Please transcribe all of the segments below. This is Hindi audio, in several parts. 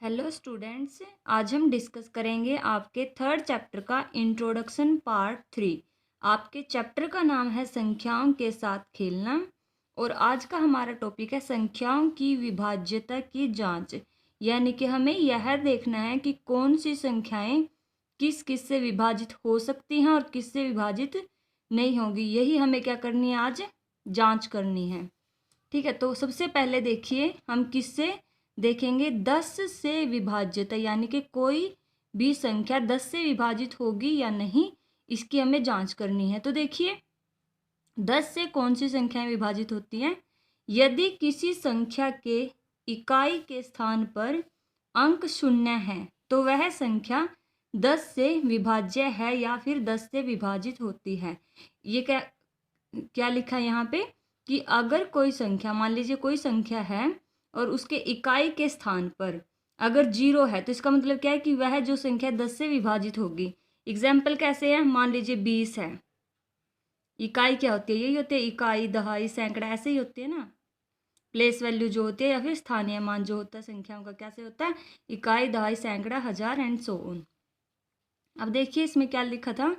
हेलो स्टूडेंट्स, आज हम डिस्कस करेंगे आपके थर्ड चैप्टर का इंट्रोडक्शन पार्ट 3। आपके चैप्टर का नाम है संख्याओं के साथ खेलना और आज का हमारा टॉपिक है संख्याओं की विभाज्यता की जांच। यानी कि हमें यह देखना है कि कौन सी संख्याएं किस किस से विभाजित हो सकती हैं और किस से विभाजित नहीं होगी। यही हमें क्या करनी है, आज जांच करनी है। ठीक है, तो सबसे पहले देखिए हम किससे देखेंगे, 10 से विभाज्यता, यानी कि कोई भी संख्या 10 से विभाजित होगी या नहीं, इसकी हमें जांच करनी है। तो देखिए 10 से कौन सी संख्याएं विभाजित होती हैं। यदि किसी संख्या के इकाई के स्थान पर अंक 0 है तो वह संख्या 10 से विभाज्य है या फिर 10 से विभाजित होती है। ये क्या क्या लिखा है यहाँ पे कि अगर कोई संख्या, मान लीजिए कोई संख्या है और उसके इकाई के स्थान पर अगर 0 है तो इसका मतलब क्या है कि वह जो संख्या 10 से विभाजित होगी। एग्जाम्पल कैसे है, मान लीजिए 20 है, इकाई क्या होती है, यही होती है इकाई, दहाई, सैकड़ा, ऐसे ही होती है ना। प्लेस वैल्यू जो होती है या फिर स्थानीय मान जो होता है संख्याओं का, कैसे होता है, इकाई, दहाई, सैकड़ा, हजार एंड सो ऑन। अब देखिए इसमें क्या लिखा था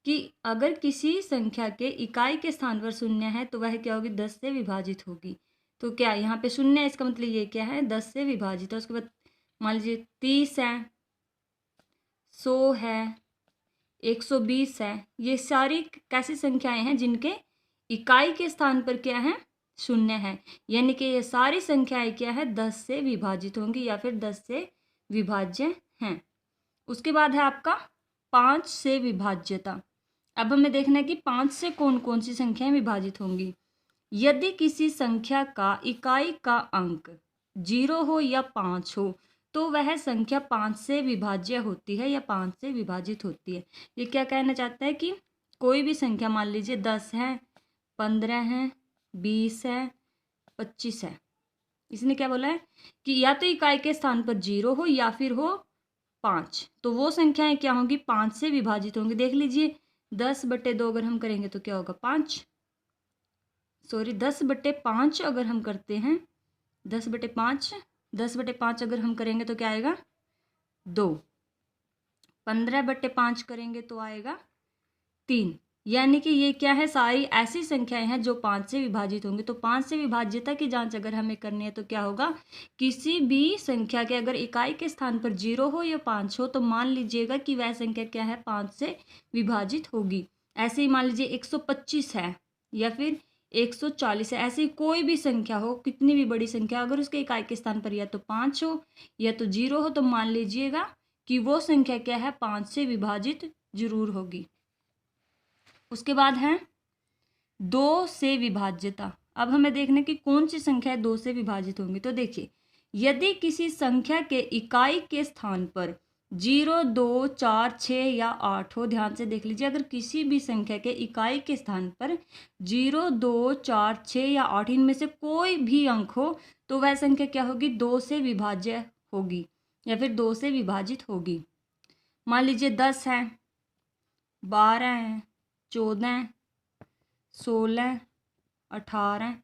कि अगर किसी संख्या के इकाई के स्थान पर 0 है तो वह क्या होगी, 10 से विभाजित होगी। तो क्या यहाँ पे 0 है, इसका मतलब ये क्या है, 10 से विभाजित है। उसके बाद मान लीजिए 30 है, 100 है, 120 है, ये सारी कैसी संख्याएं हैं जिनके इकाई के स्थान पर क्या है, 0 है। यानी कि ये सारी संख्याएं क्या है, 10 से विभाजित होंगी या फिर 10 से विभाज्य हैं। उसके बाद है आपका 5 से विभाज्यता। अब हमें देखना है कि 5 से कौन कौन सी संख्याएं विभाजित होंगी। यदि किसी संख्या का इकाई का अंक 0 हो या 5 हो तो वह संख्या 5 से विभाज्य होती है या 5 से विभाजित होती है। ये क्या कहना चाहता है कि कोई भी संख्या, मान लीजिए 10 है, 15 है, 20 है, 25 है, इसने क्या बोला है कि या तो इकाई के स्थान पर 0 हो या फिर हो 5, तो वो संख्याएं क्या होंगी, 5 से विभाजित होंगी। देख लीजिए 10/2 अगर हम करेंगे तो क्या होगा, 5, सॉरी 10/5 अगर हम करते हैं, 10/5 अगर हम करेंगे तो क्या आएगा, 2। 15/5 करेंगे तो आएगा 3। यानी कि ये क्या है, सारी ऐसी संख्याएं हैं जो 5 से विभाजित होंगी। तो 5 से विभाज्यता की जांच अगर हमें करनी है तो क्या होगा, किसी भी संख्या के अगर इकाई के स्थान पर 0 हो या 5 हो तो मान लीजिएगा कि वह संख्या क्या है, 5 से विभाजित होगी। ऐसे ही मान लीजिए 125 है या फिर 140 है, ऐसी कोई भी संख्या हो, कितनी भी बड़ी संख्या, अगर उसके इकाई के स्थान पर या तो 5 हो या तो 0 हो तो मान लीजिएगा कि वो संख्या क्या है, 5 से विभाजित जरूर होगी। उसके बाद है 2 से विभाज्यता। अब हमें देखना कि कौन सी संख्याएं 2 से विभाजित होंगी। तो देखिए यदि किसी संख्या के इकाई के स्थान पर 0, 2, 4, 6 या 8 हो, ध्यान से देख लीजिए, अगर किसी भी संख्या के इकाई के स्थान पर 0, 2, 4, 6 या 8 इनमें से कोई भी अंक हो तो वह संख्या क्या होगी, 2 से विभाज्य होगी या फिर 2 से विभाजित होगी। मान लीजिए 10 है, 12 है, 14, 16, 18,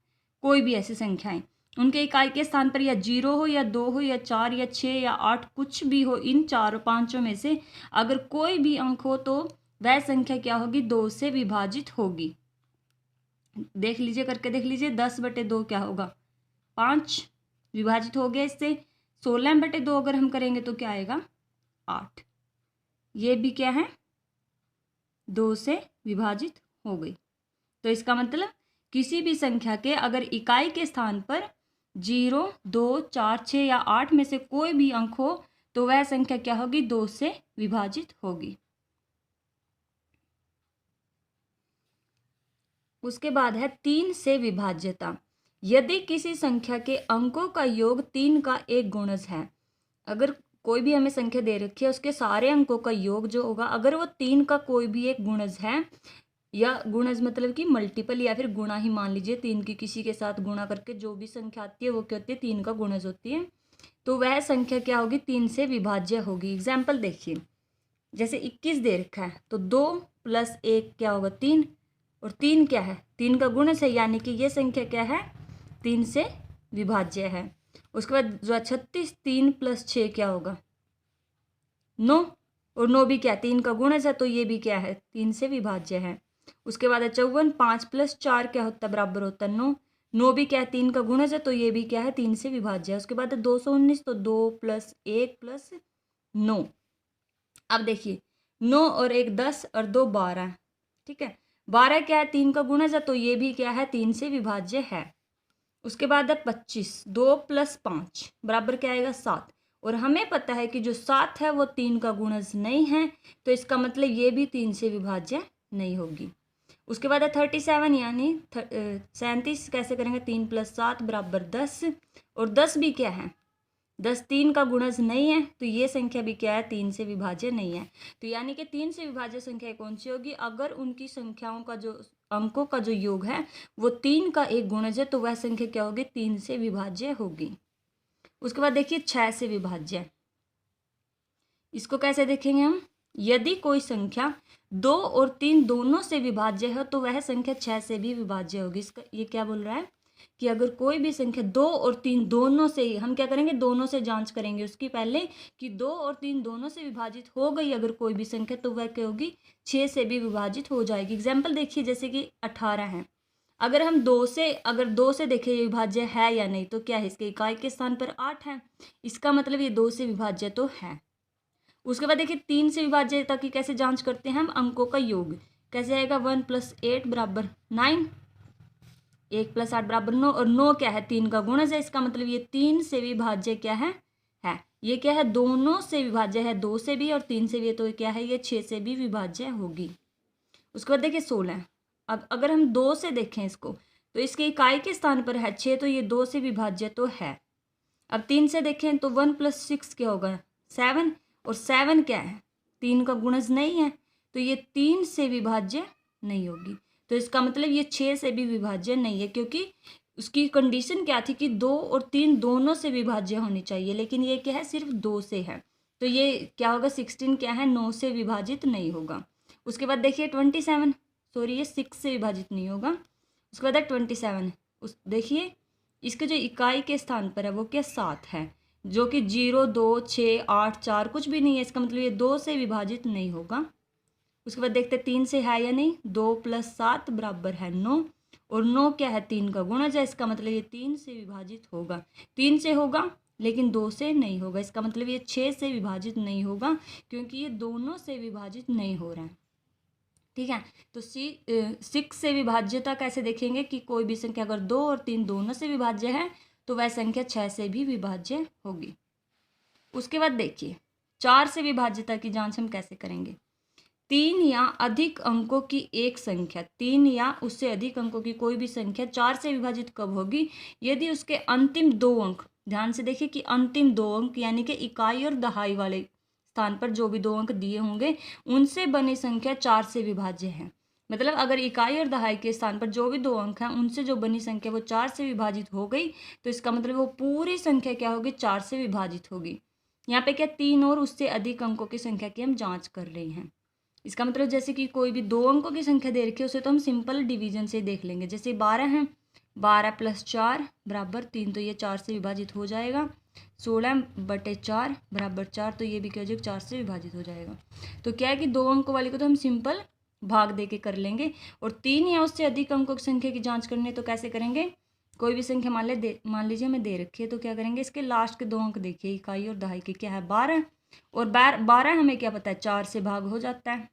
कोई भी ऐसी संख्याएं, उनके इकाई के स्थान पर या 0 हो या 2 हो या 4 या 6 या 8 कुछ भी हो, इन चारों पांचों में से अगर कोई भी अंक हो तो वह संख्या क्या होगी, 2 से विभाजित होगी। देख लीजिए, करके देख लीजिए, 10/2 क्या होगा, 5 विभाजित हो गया इससे। 16/2 अगर हम करेंगे तो क्या आएगा, 8। ये भी क्या है, 2 से विभाजित हो गई। तो इसका मतलब किसी भी संख्या के अगर इकाई के स्थान पर 0, 2, 4, 6 या 8 में से कोई भी अंक हो तो वह संख्या क्या होगी, 2 से विभाजित होगी। उसके बाद है 3 से विभाज्यता। यदि किसी संख्या के अंकों का योग 3 का एक गुणज है, अगर कोई भी हमें संख्या दे रखी है उसके सारे अंकों का योग जो होगा, अगर वो 3 का कोई भी एक गुणज है, या गुणज मतलब कि मल्टीपल या फिर गुणा ही मान लीजिए, 3 की किसी के साथ गुणा करके जो भी संख्या आती है वो क्या होती है, 3 का गुणज होती है, तो वह संख्या क्या होगी, 3 से विभाज्य होगी। एग्जाम्पल देखिए, जैसे 21 दे रखा है तो 2 + 1 क्या होगा, 3, और 3 क्या है, 3 का गुणज है, यानी कि ये संख्या क्या है, 3 से विभाज्य है। उसके बाद जो 36, 3 + 6 क्या होगा 9, और 9 भी क्या 3 का गुणज है, तो ये भी क्या है 3 से विभाज्य है। उसके बाद है 54, 5 + 4 क्या होता है बराबर होता है 9, 9 भी क्या है 3 का गुणज है, तो ये भी क्या है 3 से विभाज्य है। उसके बाद है 219, तो 2 + 1 + 9। अब देखिए 9 और 1 10 और 2 12, ठीक है 12 क्या है 3 का गुणज है, तो ये भी क्या है 3 से विभाज्य है। उसके बाद है 25, 2 + 5 बराबर क्या आएगा 7, और हमें पता है कि जो 7 है वो 3 का गुणज नहीं है, तो इसका मतलब ये भी 3 से विभाज्य नहीं होगी। उसके बाद है 37 यानी 37 कैसे करेंगे 3 + 7 बराबर 10, और 10 भी क्या है 10 3 का गुणज नहीं है, तो ये संख्या भी क्या है 3 से विभाज्य नहीं है। तो यानी कि 3 से विभाज्य संख्या कौन सी होगी, अगर उनकी संख्याओं का जो अंकों का जो योग है वो 3 का एक गुणज है, तो वह संख्या क्या होगी 3 से विभाज्य होगी। उसके बाद देखिए 6 से विभाज्य, इसको कैसे देखेंगे हम, यदि कोई संख्या 2 और 3 दोनों से विभाज्य है तो वह संख्या 6 से भी विभाज्य होगी। इसका ये क्या बोल रहा है कि अगर कोई भी संख्या 2 और 3 दोनों से ही, हम क्या करेंगे दोनों से जांच करेंगे उसकी पहले कि 2 और 3 दोनों से विभाजित हो गई अगर कोई भी संख्या, तो वह क्या होगी 6 से भी विभाजित हो जाएगी। एग्जाम्पल देखिए जैसे कि 18 है, अगर हम 2 से देखें विभाज्य है या नहीं, तो क्या है इसके इकाई के स्थान पर 8 है, इसका मतलब ये 2 से विभाज्य तो है। उसके बाद देखिए 3 से विभाज्यता की कैसे जांच करते हैं हम, अंकों का योग कैसे आएगा 1 + 8 बराबर 9, 1 + 8 बराबर 9, और 9 क्या है 3 का गुणज है, इसका मतलब ये 3 से विभाज्य क्या है ये क्या है दोनों से विभाज्य है, 2 से भी और 3 से भी, तो क्या है ये 6 से भी विभाज्य होगी। उसके बाद देखिए 16, अब अगर हम 2 से देखें इसको, तो इसके इकाई के स्थान पर है 6, तो ये 2 से विभाज्य तो है। अब 3 से देखें तो 1 + 6 क्या होगा 7, और 7 क्या है 3 का गुणज नहीं है, तो ये 3 से विभाज्य नहीं होगी। तो इसका मतलब ये 6 से भी विभाज्य नहीं है, क्योंकि उसकी कंडीशन क्या थी कि 2 और 3 दोनों से विभाज्य होनी चाहिए, लेकिन ये क्या है सिर्फ 2 से है, तो ये क्या होगा 16 क्या है 9 से विभाजित नहीं होगा। उसके बाद देखिए 27, सॉरी ये 6 से विभाजित नहीं होगा। उसके बाद 27, उस देखिए इसके जो इकाई के स्थान पर है वो क्या 7 है, जो कि 0 2 6 8 4 कुछ भी नहीं है, इसका मतलब ये 2 से विभाजित नहीं होगा। उसके बाद देखते 3 से है या नहीं, 2 + 7 बराबर है 9, और 9 क्या है 3 का गुणज है, इसका मतलब ये 3 से विभाजित होगा। 3 से होगा लेकिन 2 से नहीं होगा, इसका मतलब ये 6 से विभाजित नहीं होगा, क्योंकि ये दोनों से विभाजित नहीं हो रहा है। ठीक है, तो 6 से विभाज्यता कैसे देखेंगे कि कोई भी संख्या अगर 2 और 3 दोनों से विभाज्य है तो वह संख्या 6 से भी विभाज्य होगी। उसके बाद देखिए 4 से विभाज्यता की जांच हम कैसे करेंगे, 3 या अधिक अंकों की एक संख्या, 3 या उससे अधिक अंकों की कोई भी संख्या 4 से विभाजित कब होगी, यदि उसके अंतिम 2 अंक, ध्यान से देखिए कि अंतिम 2 अंक यानी कि इकाई और दहाई वाले स्थान पर जो भी 2 अंक दिए होंगे उनसे बनी संख्या 4 से विभाज्य है। मतलब अगर इकाई और दहाई के स्थान पर जो भी 2 अंक हैं उनसे जो बनी संख्या वो 4 से विभाजित हो गई, तो इसका मतलब वो पूरी संख्या क्या होगी 4 से विभाजित होगी। यहाँ पे क्या 3 और उससे अधिक अंकों की संख्या की हम जांच कर रहे हैं। इसका मतलब जैसे कि कोई भी 2 अंकों की संख्या दे रखी है उसे तो हम सिंपल डिवीजन से देख लेंगे। जैसे 12 है, 12 + 4 बराबर 3, तो ये 4 से विभाजित हो जाएगा। 16/4 बराबर 4, तो ये भी क्या हो जाएगा 4 से विभाजित हो जाएगा। तो क्या है कि 2 अंकों वाली को तो हम सिंपल भाग दे के कर लेंगे, और 3 या उससे अधिक अंकों की संख्या की जांच करनी है तो कैसे करेंगे, कोई भी संख्या मान लीजिए हमें दे रखी है, तो क्या करेंगे इसके लास्ट के 2 अंक देखिए इकाई और दहाई के क्या है 12, और 12 हमें क्या पता है 4 से भाग हो जाता है।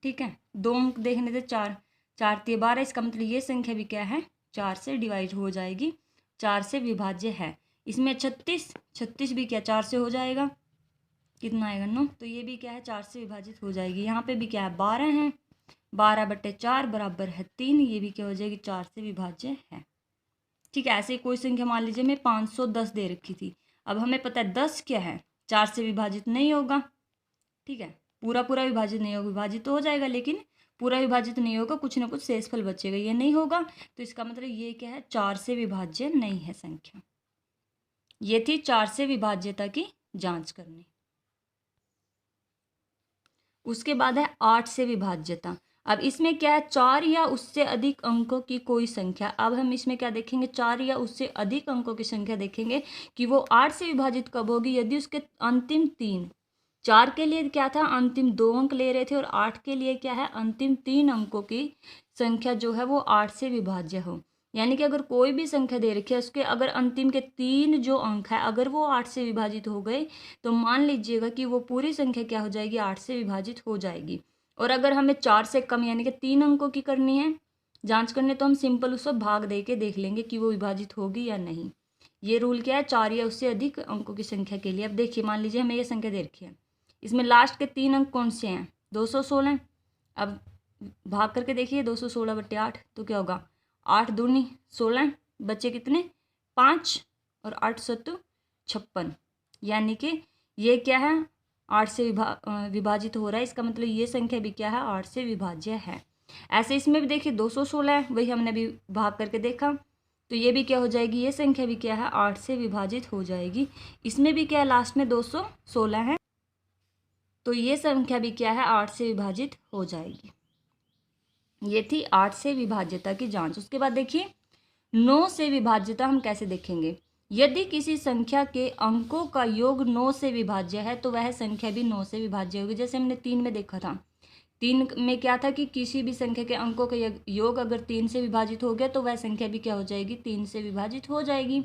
ठीक है, 2 अंक देखने से 4 4 × 12, इसका मतलब ये संख्या भी क्या है 4 से डिवाइड हो जाएगी, 4 से विभाज्य है। इसमें 36 भी क्या 4 से हो जाएगा, कितना आएगा 9, तो ये भी क्या है 4 से विभाजित हो जाएगी। यहाँ पे भी क्या है 12 है, 12/4 बराबर है 3, ये भी क्या हो जाएगी 4 से विभाज्य है। ठीक है, ऐसे कोई संख्या मान लीजिए मैं 510 दे रखी थी, अब हमें पता है 10 क्या है 4 से विभाजित नहीं होगा। ठीक है, पूरा विभाजित नहीं होगा, विभाजित तो हो जाएगा लेकिन पूरा विभाजित नहीं होगा, कुछ ना कुछ शेषफल बचेगा, ये नहीं होगा, तो इसका मतलब ये क्या है 4 से विभाज्य नहीं है संख्या। ये थी 4 से विभाज्यता की जांच करनी। उसके बाद है 8 से विभाज्यता। अब इसमें क्या है, 4 या उससे अधिक अंकों की कोई संख्या। अब हम इसमें क्या देखेंगे, 4 या उससे अधिक अंकों की संख्या देखेंगे कि वो 8 से विभाजित कब होगी, यदि उसके अंतिम 3, 4 के लिए क्या था, अंतिम 2 अंक ले रहे थे, और 8 के लिए क्या है, अंतिम 3 अंकों की संख्या जो है वो 8 से विभाज्य हो। यानी कि अगर कोई भी संख्या दे रखी है, उसके अगर अंतिम के 3 जो अंक है अगर वो 8 से विभाजित हो गए, तो मान लीजिएगा कि वो पूरी संख्या क्या हो जाएगी, 8 से विभाजित हो जाएगी। और अगर हमें 4 से कम यानी कि 3 अंकों की करनी है, जांच करने, तो हम सिंपल उसको भाग दे के देख लेंगे कि वो विभाजित होगी या नहीं। ये रूल क्या है, 4 या उससे अधिक अंकों की संख्या के लिए। अब देखिए, मान लीजिए हमें ये संख्या दे रखी है, इसमें लास्ट के 3 अंक कौन से हैं, 216। अब भाग करके देखिए, 216/8 तो क्या होगा, 8 दूनी 16, बच्चे कितने, 5, और 8 सत्तू 56। यानी कि ये क्या है, 8 से विभाजित हो रहा है, इसका मतलब ये संख्या भी क्या है, 8 से विभाज्य है। ऐसे इसमें भी देखिए 216 है, वही हमने भी भाग करके देखा, तो ये भी क्या हो जाएगी, ये संख्या भी क्या है, 8 से विभाजित हो जाएगी। इसमें भी क्या है, लास्ट में 216 है, तो ये संख्या भी क्या है, 8 से विभाजित हो जाएगी। ये थी 8 से विभाज्यता की जांच। उसके बाद देखिए 9 से विभाज्यता हम कैसे देखेंगे। यदि किसी संख्या के अंकों का योग 9 से विभाज्य है, तो वह संख्या भी 9 से विभाज्य होगी। जैसे हमने 3 में देखा था, 3 में क्या था कि किसी भी संख्या के अंकों का योग अगर 3 से विभाजित हो गया, तो वह संख्या भी क्या हो जाएगी, 3 से विभाजित हो जाएगी।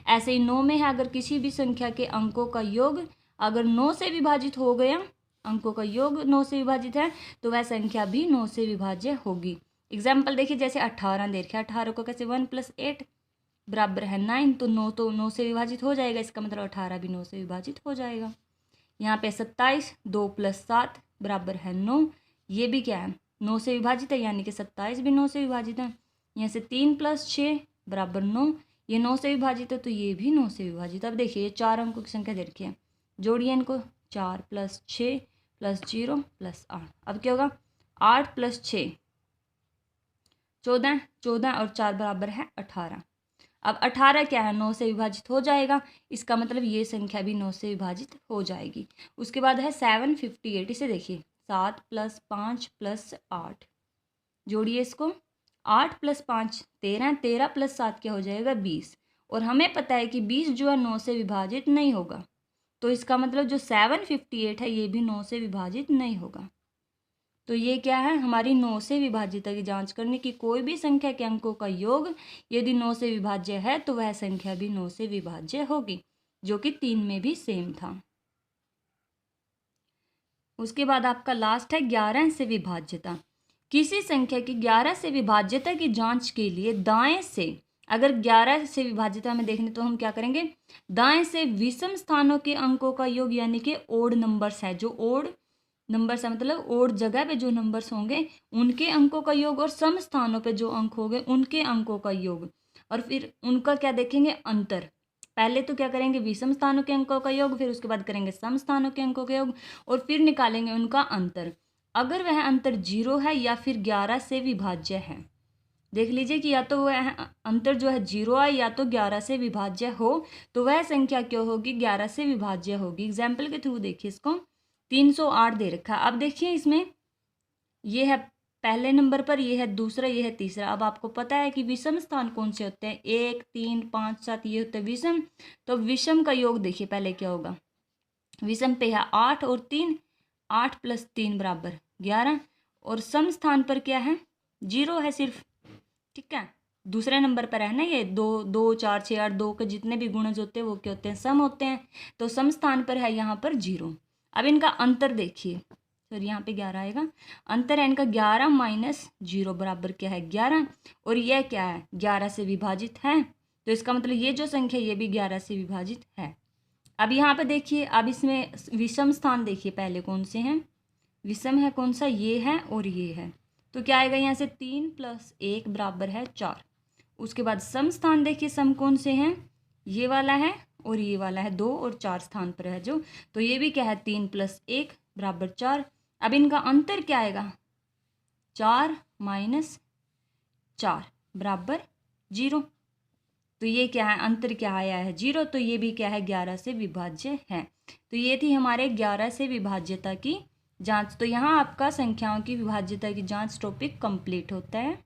ऐसे ही 9 में है, अगर किसी भी संख्या के अंकों का योग अगर 9 से विभाजित हो गया, अंकों का योग 9 से विभाजित है, तो वह संख्या भी 9 से विभाज्य होगी। एग्जाम्पल देखिए, जैसे 18 दे रखा है, 18 को कैसे 1 + 8 बराबर है 9, तो 9 से विभाजित हो जाएगा, इसका मतलब 18 भी 9 से विभाजित हो जाएगा। यहाँ पे 27, 2 + 7 बराबर है 9, ये भी क्या है, 9 से विभाजित है, यानी कि 27 भी 9 से विभाजित है। यहाँ से 3 + 6 बराबर 9, ये 9 से विभाजित है, तो ये भी 9 से विभाजित। अब देखिए, ये 4 अंकों की संख्या दे रखी है, जोड़िए इनको, 4 + 6 + 0 + 8। अब क्या होगा, 8 + 6 14, 14 और 4 बराबर है 18। अब 18 क्या है, 9 से विभाजित हो जाएगा, इसका मतलब ये संख्या भी 9 से विभाजित हो जाएगी। उसके बाद है 758, इसे देखिए, 7 + 5 + 8, जोड़िए इसको, 8 + 5 13, 13 + 7 क्या हो जाएगा, 20। और हमें पता है कि 20 जो है 9 से विभाजित नहीं होगा, तो इसका मतलब जो 758 है, ये भी 9 से विभाजित नहीं होगा। तो ये क्या है, हमारी 9 से विभाज्यता की जांच करने की, कोई भी संख्या के अंकों का योग यदि 9 से विभाज्य है, तो वह संख्या भी 9 से विभाज्य होगी, जो कि 3 में भी सेम था। उसके बाद आपका लास्ट है 11 से विभाज्यता। किसी संख्या की 11 से विभाज्यता की जांच के लिए दाएं से, अगर 11 से विभाज्यता में देखने, तो हम क्या करेंगे, दाएं से विषम स्थानों के अंकों का योग, यानी कि ओड नंबर्स है, जो ओड नंबर्स है मतलब ओड जगह पे जो नंबर्स होंगे उनके अंकों का योग, और सम स्थानों पे जो अंक होंगे उनके अंकों का योग, और फिर उनका क्या देखेंगे, अंतर। पहले तो क्या करेंगे, विषम स्थानों के अंकों का योग, फिर उसके बाद करेंगे सम स्थानों के अंकों का योग, और फिर निकालेंगे उनका अंतर। अगर वह अंतर 0 है या फिर 11 से विभाज्य है, देख लीजिए कि या तो वह अंतर जो है 0 है या तो 11 से विभाज्य हो, तो वह संख्या क्यों होगी, 11 से विभाज्य होगी। एग्जाम्पल के थ्रू देखिए इसको, 308 दे रखा है। अब देखिए इसमें ये है पहले नंबर पर, ये है दूसरा, ये है तीसरा। अब आपको पता है कि विषम स्थान कौन से होते हैं, 1, 3, 5, 7, ये होते हैं विषम। तो विषम का योग देखिए पहले क्या होगा, विषम पे है 8 और 3, 8 + 3 बराबर 11, और सम स्थान पर क्या है, 0 है सिर्फ, ठीक है। दूसरे नंबर पर है ना, ये 2, 2, 4, 6, 8, 2 के जितने भी गुणज होते हैं वो क्या होते हैं, सम होते हैं, तो सम स्थान पर है यहाँ पर 0। अब इनका अंतर देखिए, सर यहाँ पे 11 आएगा, अंतर है इनका 11 - 0 बराबर क्या है, 11, और यह क्या है, 11 से विभाजित है, तो इसका मतलब ये जो संख्या ये भी 11 से विभाजित है। अब यहाँ पे देखिए, अब इसमें विषम स्थान देखिए पहले कौन से हैं, विषम है कौन सा, ये है और ये है, तो क्या आएगा यहाँ से, 3 + 1 बराबर है 4। उसके बाद सम स्थान देखिए, सम कौन से हैं, ये वाला है और ये वाला है, 2 और 4 स्थान पर है जो, तो ये भी क्या है, 3 + 1 बराबर 4। अब इनका अंतर क्या आएगा, 4 - 4 बराबर 0, तो ये क्या है, अंतर क्या आया है, 0, तो ये भी क्या है, 11 से विभाज्य है। तो ये थी हमारे 11 से विभाज्यता की जांच। तो यहाँ आपका संख्याओं की विभाज्यता की जांच टॉपिक कंप्लीट होता है।